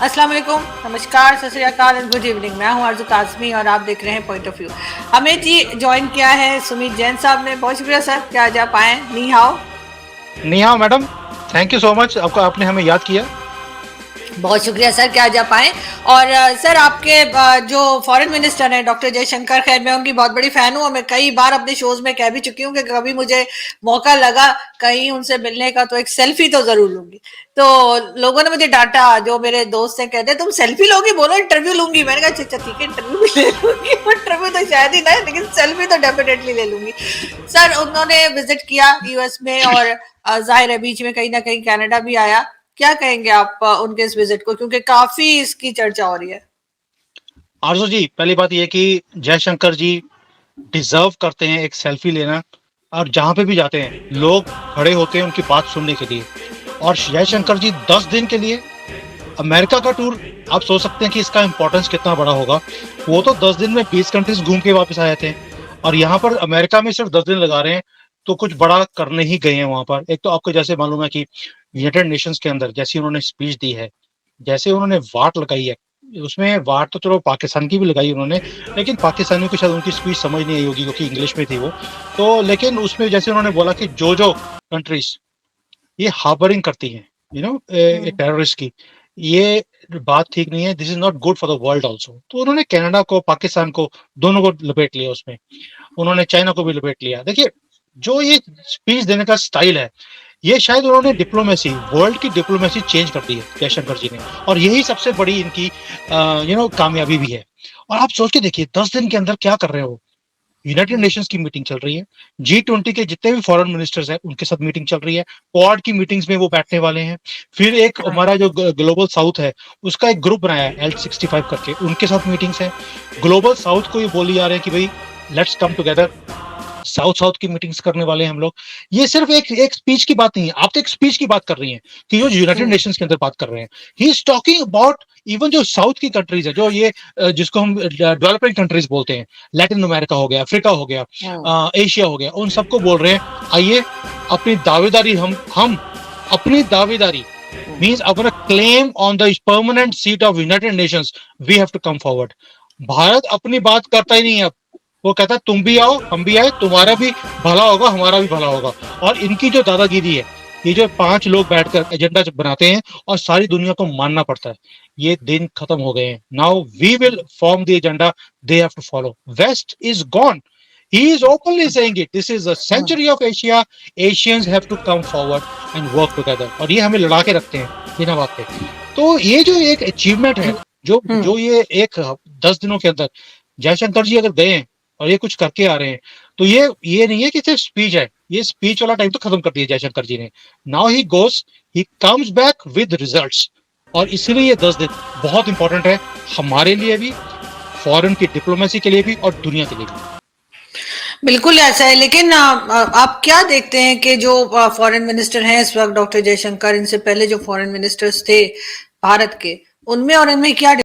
अस्सलाम वालेकुम, नमस्कार, सत श्री अकाल एंड गुड इवनिंग। मैं हूं आरजू काज़मी और आप देख रहे हैं पॉइंट ऑफ व्यू। हमें जी ज्वाइन किया है सुमित जैन साहब ने। बहुत शुक्रिया सर कि आज आप आए। नी हाओ। नी हाओ madam, thank you so much, आपने हमें याद किया। बहुत शुक्रिया सर कि आज आप आए। और सर आपके जो फॉरेन मिनिस्टर हैं डॉक्टर जयशंकर, खैर मैं उनकी बहुत बड़ी फैन हूँ और मैं कई बार अपने शोज में कह भी चुकी हूँ कि कभी मुझे मौका लगा कहीं उनसे मिलने का तो एक सेल्फी तो जरूर लूंगी। तो लोगों ने मुझे डांटा, जो मेरे दोस्त हैं, कहते तुम सेल्फी लोगी, बोलो इंटरव्यू लूंगी। मैंने कहा अच्छा ठीक है, इंटरव्यू भी ले लूंगी। इंटरव्यू तो शायद ही ना, लेकिन सेल्फी तो डेफिनेटली ले लूंगी। सर उन्होंने विजिट किया यूएस में और जाहिर है बीच में कहीं ना कहीं कनाडा भी आया। क्या कहेंगे आप उनके इस विजिट को, क्योंकि काफी इसकी चर्चा हो रही है। आरजू जी, पहली बात यह कि जयशंकर जी डिजर्व करते हैं एक सेल्फी लेना, और जहां पे भी जाते हैं लोग खड़े होते हैं उनकी बात सुनने के लिए। और जयशंकर जी 10 दिन के लिए अमेरिका का टूर, आप सोच सकते हैं कि इसका इंपॉर्टेंस कितना बड़ा होगा। वो तो 10 दिन में 20 कंट्रीज घूम के वापस आए थे, और यहाँ पर अमेरिका में सिर्फ 10 दिन लगा रहे हैं, तो कुछ बड़ा करने ही गए हैं वहां पर। एक तो आपको जैसे मालूम है कि यूनाइटेड नेशंस के अंदर जैसी उन्होंने स्पीच दी है, जैसे उन्होंने वाट लगाई है, उसमें वाट तो चलो पाकिस्तान की भी लगाई उन्होंने, लेकिन पाकिस्तानियों को शायद उनकी स्पीच समझ नहीं आई होगी क्योंकि इंग्लिश में थी वो। तो लेकिन उसमें जैसे उन्होंने बोला कि जो कंट्रीज ये हार्बरिंग करती हैं, टेररिस्ट की, ये बात ठीक नहीं है, this is not good for the world also. तो उन्होंने कनाडा को, पाकिस्तान को, दोनों को लपेट लिया उसमें। उन्होंने चाइना को भी लपेट लिया। देखिए, जो ये स्पीच देने का स्टाइल है, ये शायद उन्होंने डिप्लोमेसी, वर्ल्ड की डिप्लोमेसी चेंज कर दी है जयशंकर जी ने, और यही सबसे बड़ी इनकी कामयाबी भी है। और आप सोच के देखिए 10 दिन के अंदर क्या कर रहे हो। यूनाइटेड नेशंस की मीटिंग चल रही है, G20 के जितने भी फॉरेन मिनिस्टर्स हैं उनके साथ मीटिंग चल रही है, क्वाड की मीटिंग्स में वो बैठने वाले हैं। फिर एक हमारा जो ग्लोबल साउथ है उसका एक ग्रुप बनाया है L65 करके, उनके साथ मीटिंग्स है। ग्लोबल साउथ को ये बोली जा रहे हैं कि भाई let's come together, south south की मीटिंग्स करने वाले हैं हम लोग। ये सिर्फ एक एक स्पीच की बात नहीं है, आप तो एक स्पीच की बात कर रही हैं कि जो यूनाइटेड नेशंस के अंदर बात कर रहे हैं, he is talking about even जो साउथ की कंट्रीज है, जो ये जिसको हम डेवलपिंग कंट्रीज बोलते हैं, लैटिन अमेरिका हो गया, अफ्रीका हो गया, एशिया हो गया, उन सबको बोल रहे हैं आइए अपनी दावेदारी, हम अपनी दावेदारी means our claim on the permanent seat of United Nations, we have to come forward। Bharat अपनी बात करता ही नहीं है अब, वो कहता है तुम भी आओ हम भी आए, तुम्हारा भी भला होगा हमारा भी भला होगा। और इनकी जो दादागिरी है, ये जो 5 लोग बैठकर एजेंडा बनाते हैं और सारी दुनिया को मानना पड़ता है, ये दिन खत्म हो गए हैं। Now we will form the agenda, they have to follow. West is gone, he is openly saying it, this is a century of Asia, Asians have to come forward and work together। और ये हमें लड़ा के रखते हैं बिना बात के। तो ये जो एक अचीवमेंट है, जो ये एक 10 दिनों के अंदर जयशंकर जी अगर गए हैं और ये कुछ करके आ रहे हैं, तो ये नहीं है कि सिर्फ स्पीच है, ये स्पीच वाला टाइम तो खत्म कर दिया जयशंकर जी ने। Now he goes, he comes back with results. और इसलिए ये 10 दिन बहुत इंपॉर्टेंट है हमारे लिए भी, फॉरेन की डिप्लोमेसी के लिए भी और दुनिया के लिए भी। बिल्कुल ऐसा है, लेकिन आप क्या देखते हैं कि जो फॉरेन मिनिस्टर हैं इस वक्त डॉक्टर जयशंकर, इनसे पहले जो फॉरेन मिनिस्टर्स थे भारत के, उनमें और इनमें क्या